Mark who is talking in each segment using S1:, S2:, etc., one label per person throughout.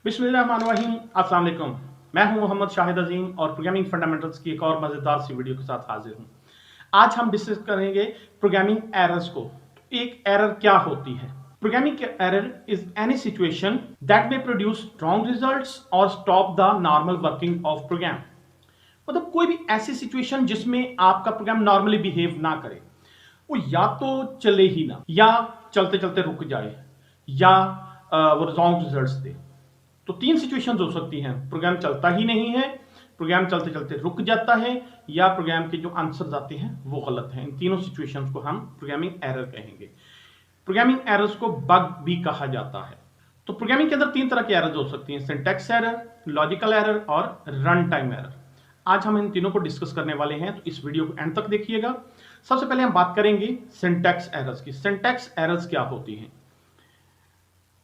S1: बिस्मिल्लाहिर्रहमानिर्रहीम। अस्सलाम वालेकुम। मैं हूं मोहम्मद शाहिद अजीम और प्रोग्रामिंग फंडामेंटल्स की एक और मज़ेदार सी वीडियो के साथ हाजिर हूं। आज हम डिस्कस करेंगे प्रोग्रामिंग एरर्स को। एक एरर क्या होती है? Programming error is any situation that may produce wrong results और stop the normal working of program. मतलब कोई भी ऐसी सिचुएशन जिसमें आपका प्रोग्राम नॉर्मली बिहेव ना करे, वो या तो चले ही ना, या चलते चलते रुक जाए, या वो रॉन्ग रिजल्ट्स दे। तो तीन सिचुएशंस हो सकती हैं। प्रोग्राम चलता ही नहीं है, प्रोग्राम चलते चलते रुक जाता है, या प्रोग्राम के जो आंसर्स आते हैं वो गलत हैं। इन तीनों सिचुएशंस को हम प्रोग्रामिंग एरर कहेंगे। प्रोग्रामिंग एरर्स को बग भी कहा जाता है। तो प्रोग्रामिंग के अंदर तीन तरह की एरर्स हो सकती हैं: सिंटैक्स एरर, लॉजिकल एरर और रन टाइम एरर। आज हम इन तीनों को डिस्कस करने वाले हैं, तो इस वीडियो को एंड तक देखिएगा। सबसे पहले हम बात करेंगे सिंटैक्स एरर्स की। सिंटैक्स एरर्स क्या होती हैं?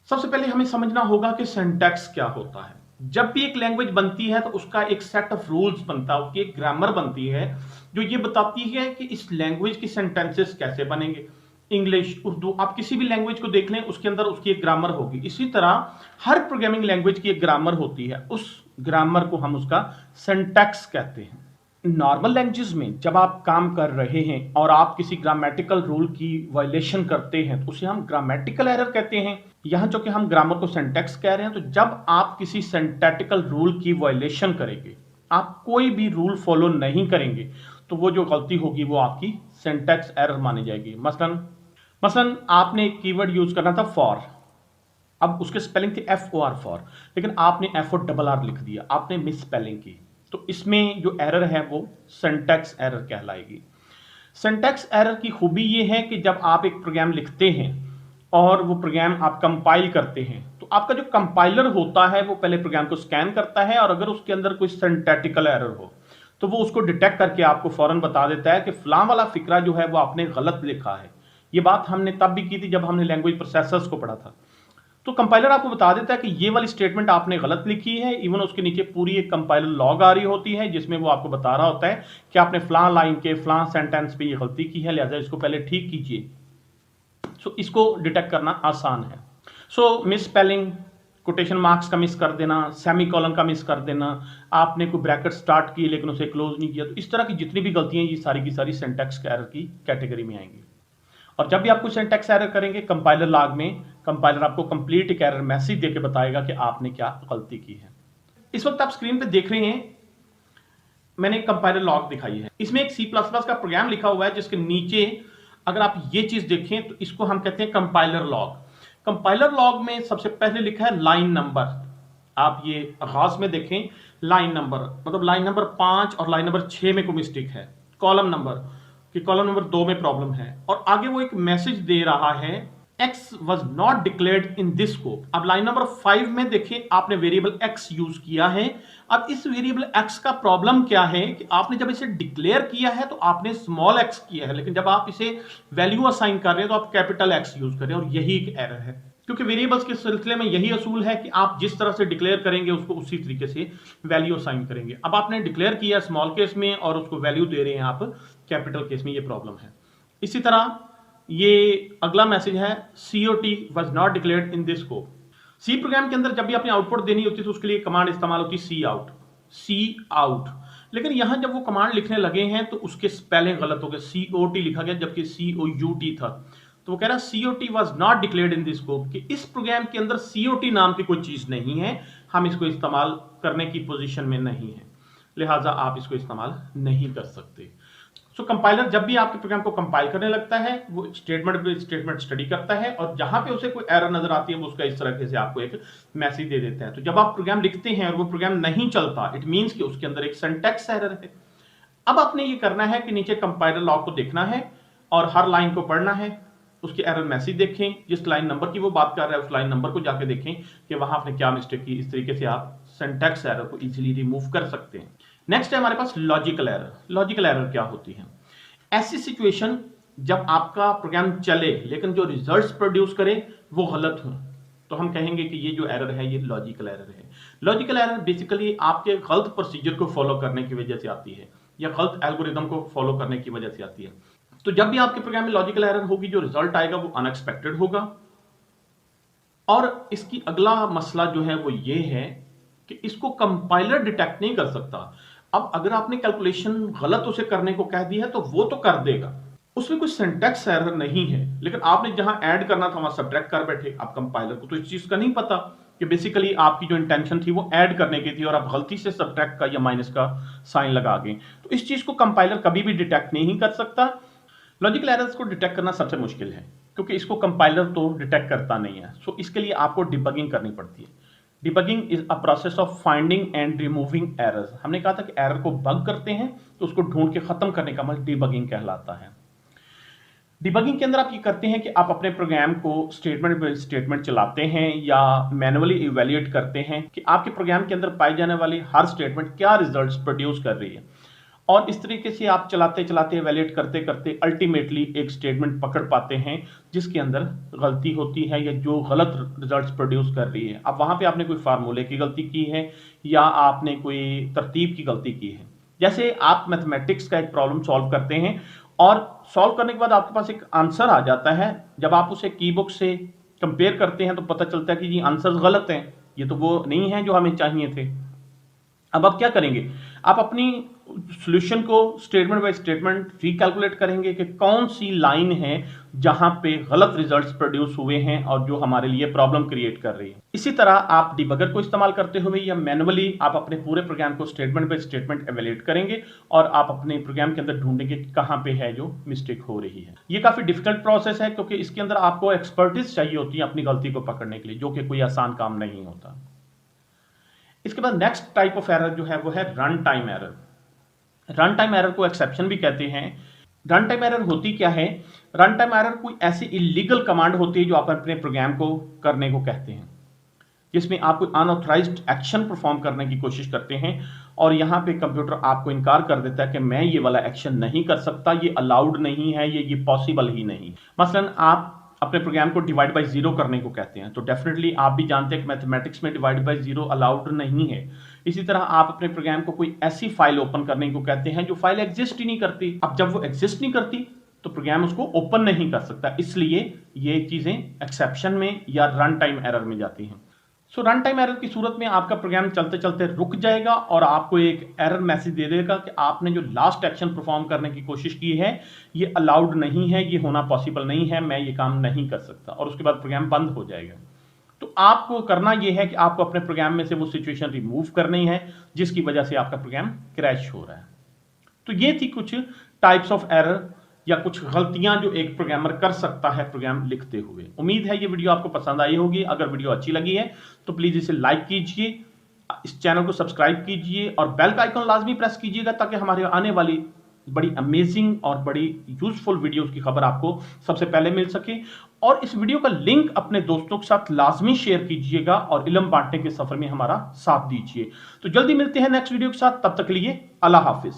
S1: सबसे पहले हमें समझना होगा कि सिंटैक्स क्या होता है। जब भी एक लैंग्वेज बनती है तो उसका एक सेट ऑफ रूल्स बनता है, उसकी एक ग्रामर बनती है जो ये बताती है कि इस लैंग्वेज की सेंटेंसेस कैसे बनेंगे। इंग्लिश, उर्दू, आप किसी भी लैंग्वेज को देख लें, उसके अंदर उसकी एक ग्रामर होगी। इसी तरह हर प्रोग्रामिंग लैंग्वेज की एक ग्रामर होती है, उस ग्रामर को हम उसका सिंटैक्स कहते हैं। नॉर्मल लैंग्वेजेस में जब आप काम कर रहे हैं और आप किसी ग्रामेटिकल रूल की वायलेशन करते हैं तो उसे हम ग्रामेटिकल एरर कहते हैं। यहां चूंकि हम ग्रामर को सिंटैक्स कह रहे हैं, तो जब आप किसी सिंटैक्टिकल रूल की वायलेशन करेंगे, आप कोई भी रूल फॉलो नहीं करेंगे, तो वो जो गलती होगी वो आपकी सिंटैक्स एरर मानी जाएगी। मसलन आपने एक कीवर्ड यूज करना था फॉर, अब उसके स्पेलिंग थी FOR फॉर, लेकिन आपने FORR लिख दिया, आपने मिस स्पेलिंग की, तो इसमें जो एरर है वो सिंटैक्स एरर कहलाएगी। सिंटैक्स एरर की खूबी ये है कि जब आप एक प्रोग्राम लिखते हैं और वो प्रोग्राम आप कंपाइल करते हैं, तो आपका जो कंपाइलर होता है वो पहले प्रोग्राम को स्कैन करता है, और अगर उसके अंदर कोई सिंटैक्टिकल एरर हो तो वो उसको डिटेक्ट करके आपको फौरन बता देता है कि फलां वाला फिक्रा जो है वो आपने गलत लिखा है। ये बात हमने तब भी की थी जब हमने लैंग्वेज प्रोसेसर्स को पढ़ा था। तो कंपाइलर आपको बता देता है कि ये वाली स्टेटमेंट आपने गलत लिखी है। इवन उसके नीचे पूरी एक कंपाइलर लॉग आ रही होती है जिसमें वो आपको बता रहा होता है कि आपने फलां लाइन के फलां सेंटेंस पे ये गलती की है, लिहाजा इसको पहले ठीक कीजिए। सो इसको डिटेक्ट करना आसान है। सो मिस स्पेलिंग, कोटेशन मार्क्स का मिस कर देना, सेमी कॉलन का मिस कर देना, आपने कोई ब्रैकेट स्टार्ट किए लेकिन उसे क्लोज नहीं किया, तो इस तरह की जितनी भी गलतियां ये सारी की सारी सिंटैक्स एरर की कैटेगरी में आएंगी। और जब भी आप कोई सिंटैक्स एरर करेंगे, कंपाइलर लॉग में कंपाइलर आपको कंप्लीट एक एरर मैसेज देके बताएगा कि आपने क्या गलती की है। इस वक्त आप स्क्रीन पे देख रहे हैं, मैंने एक कंपाइलर लॉग दिखाई है। इसमें एक C++ का प्रोग्राम लिखा हुआ है जिसके नीचे अगर आप ये चीज देखें तो इसको हम कहते हैं कंपाइलर लॉग। कंपाइलर लॉग में सबसे पहले लिखा है लाइन नंबर। आप ये आगाज में देखें, लाइन नंबर मतलब लाइन नंबर 5 और लाइन नंबर 6 में कोई मिस्टेक है। कॉलम नंबर कि कॉलम नंबर 2 में प्रॉब्लम है, और आगे वो एक मैसेज दे रहा है x was not declared in this scope। अब लाइन नंबर 5 में देखें, आपने वेरिएबल x यूज किया है। अब इस वेरिएबल x का प्रॉब्लम क्या है कि आपने जब इसे डिक्लेयर किया है तो आपने स्मॉल x किया है, लेकिन जब आप इसे वैल्यू असाइन कर रहे हैं तो आप कैपिटल X यूज कर रहे हैं, और यही एक एरर है। क्योंकि वेरिएबल्स के सिलसिले में यही असूल है कि आप जिस तरह से डिक्लेयर करेंगे उसको उसी तरीके से वैल्यू असाइन करेंगे। अब आपने डिक्लेयर किया स्मॉल केस में और उसको वैल्यू दे रहे हैं आप कैपिटल केस में, ये प्रॉब्लम है। इसी तरह ये अगला मैसेज है COT was not declared in this scope। C program के अंदर जब भी आपने आउटपुट देनी होती है तो उसके लिए कमांड इस्तेमाल होती है सी आउट। लेकिन यहां जब वो कमांड लिखने लगे हैं तो उसके स्पेलिंग गलत हो गए, COT लिखा गया जबकि COUT था। तो वो कह रहा है COT was not declared in this scope, कि इस प्रोग्राम के अंदर COT नाम की कोई चीज नहीं है, हम इसको इस्तेमाल करने की पोजीशन में नहीं है, लिहाजा आप इसको इस्तेमाल नहीं कर सकते। सो कंपाइलर जब भी आपके प्रोग्राम को कंपाइल करने लगता है, वो स्टेटमेंट स्टडी करता है, और जहां पे उसे कोई एरर नजर आती है वो उसका इस तरह से आपको एक मैसेज दे देता है। तो जब आप प्रोग्राम लिखते हैं और वो प्रोग्राम नहीं चलता, इट मींस कि उसके अंदर एक सिंटैक्स एरर है। अब आपने ये करना है कि नीचे कंपाइलर लॉग को देखना है और हर लाइन को पढ़ना है, उसके एरर मैसेज देखें, जिस लाइन नंबर की वो बात कर रहा है उस लाइन नंबर को जाके देखें कि वहां आपने क्या मिस्टेक की। इस तरीके से आप सिंटैक्स एरर को इजीली रिमूव कर सकते हैं। नेक्स्ट है हमारे पास लॉजिकल एरर। लॉजिकल एरर क्या होती है? ऐसी सिचुएशन जब आपका प्रोग्राम चले लेकिन जो रिजल्ट्स प्रोड्यूस करे वो गलत हो, तो हम कहेंगे कि ये जो एरर है ये लॉजिकल एरर है। लॉजिकल एरर बेसिकली आपके गलत प्रोसीजर को फॉलो करने की वजह से आती है, या गलत एल्गोरिदम को फॉलो करने की वजह से आती है। तो जब भी आपके प्रोग्राम में लॉजिकल एरर होगी, जो रिजल्ट आएगा वो अनएक्सपेक्टेड होगा, और इसकी अगला मसला जो है वो ये है कि इसको कंपाइलर डिटेक्ट नहीं कर सकता। अब अगर आपने कैलकुलेशन गलत उसे करने को कह दिया है तो वो तो कर देगा, उसमें कोई सिंटैक्स एरर नहीं है, लेकिन आपने जहां ऐड करना था वहां सब्ट्रैक्ट कर बैठे। अब कंपाइलर को तो इस चीज का नहीं पता कि बेसिकली आपकी जो इंटेंशन थी वो ऐड करने की थी और आप गलती से सब्ट्रैक्ट का या माइनस का साइन लगा गए। तो इस चीज को कंपाइलर कभी भी डिटेक्ट नहीं कर सकता। लॉजिकल एरर्स को डिटेक्ट करना सबसे मुश्किल है क्योंकि इसको कंपाइलर तो डिटेक्ट करता नहीं है। सो इसके लिए आपको डिबगिंग करनी पड़ती है। Debugging is a process of finding and removing errors. हमने कहा था कि एरर को बग करते हैं तो उसको ढूंढ के खत्म करने का मतलब डिबगिंग कहलाता है। डिबगिंग के अंदर आप ये करते हैं कि आप अपने प्रोग्राम को स्टेटमेंट बाय स्टेटमेंट चलाते हैं या मैनुअली इवैल्यूएट करते हैं कि आपके प्रोग्राम के अंदर पाई जाने वाली हर स्टेटमेंट क्या रिजल्ट्स प्रोड्यूस कर रही है, और इस तरीके से आप चलाते चलाते इवैल्यूएट करते करते अल्टीमेटली एक स्टेटमेंट पकड़ पाते हैं जिसके अंदर गलती होती है या जो गलत रिजल्ट्स प्रोड्यूस कर रही है। अब वहां पे आपने कोई फार्मूले की गलती की है या आपने कोई तरतीब की गलती की है। जैसे आप मैथमेटिक्स का एक प्रॉब्लम सॉल्व करते हैं और सॉल्व करने के बाद आपके पास एक आंसर आ जाता है, जब आप उसे कीबुक से कंपेयर करते हैं तो पता चलता है कि ये आंसर गलत हैं, ये तो वो नहीं है जो हमें चाहिए थे। अब आप क्या करेंगे, आप अपनी सॉल्यूशन को स्टेटमेंट बाय स्टेटमेंट रिकैलकुलेट करेंगे कि कौन सी लाइन है जहां पे गलत रिजल्ट्स प्रोड्यूस हुए हैं और जो हमारे लिए प्रॉब्लम क्रिएट कर रही है। इसी तरह आप डिबगर को इस्तेमाल करते हुए या मैनुअली आप अपने पूरे प्रोग्राम को स्टेटमेंट बाय स्टेटमेंट इवैल्यूएट करेंगे और आप अपने प्रोग्राम के अंदर ढूंढेंगे कि कहां पे है जो मिस्टेक हो रही है। ये काफी डिफिकल्ट प्रोसेस है क्योंकि इसके अंदर आपको एक्सपर्टीज चाहिए होती है अपनी गलती को पकड़ने के लिए, जो कि कोई आसान काम नहीं होता। इसके बाद नेक्स्ट टाइप ऑफ एरर जो है वो है run time error. Run time error को एक्सेप्शन भी कहते हैं। रन टाइम एरर होती क्या है, रन टाइम एरर कोई ऐसी इलीगल कमांड होती है जो आप अपने प्रोग्राम को करने को कहते हैं, जिसमें आप कोई अनऑथराइज्ड एक्शन परफॉर्म करने की कोशिश करते हैं और यहां पे कंप्यूटर आपको इनकार कर देता है कि मैं ये वाला एक्शन नहीं कर सकता, ये अलाउड नहीं है, ये पॉसिबल ही नहीं। मसलन आप अपने प्रोग्राम को डिवाइड बाय जीरो करने को कहते हैं, तो डेफिनेटली आप भी जानते हैं कि मैथमेटिक्स में डिवाइड बाय जीरो अलाउड नहीं है। इसी तरह आप अपने प्रोग्राम को कोई ऐसी फाइल ओपन करने को कहते हैं जो फाइल एग्जिस्ट ही नहीं करती। अब जब वो एग्जिस्ट नहीं करती तो प्रोग्राम उसको ओपन नहीं कर सकता, इसलिए ये चीजें एक्सेप्शन में या रन टाइम एरर में जाती हैं। सो रन टाइम एरर की सूरत में आपका प्रोग्राम चलते चलते रुक जाएगा और आपको एक एरर मैसेज दे देगा कि आपने जो लास्ट एक्शन परफॉर्म करने की कोशिश की है ये अलाउड नहीं है, ये होना पॉसिबल नहीं है, मैं ये काम नहीं कर सकता, और उसके बाद प्रोग्राम बंद हो जाएगा। तो आपको करना यह है कि आपको अपने प्रोग्राम में से वो सिचुएशन रिमूव करनी है जिसकी वजह से आपका प्रोग्राम क्रैश हो रहा है। तो ये थी कुछ टाइप्स ऑफ एरर या कुछ गलतियां जो एक प्रोग्रामर कर सकता है प्रोग्राम लिखते हुए। उम्मीद है ये वीडियो आपको पसंद आई होगी। अगर वीडियो अच्छी लगी है तो प्लीज इसे लाइक कीजिए, इस चैनल को सब्सक्राइब कीजिए और बेल का आइकन लाजमी प्रेस कीजिएगा ताकि हमारे आने वाली बड़ी अमेजिंग और बड़ी यूजफुल वीडियोस की खबर आपको सबसे पहले मिल सके। और इस वीडियो का लिंक अपने दोस्तों के साथ लाजमी शेयर कीजिएगा और इल्म बांटने के सफर में हमारा साथ दीजिए। तो जल्दी मिलते हैं नेक्स्ट वीडियो के साथ, तब तक के लिए अल्लाह हाफिज।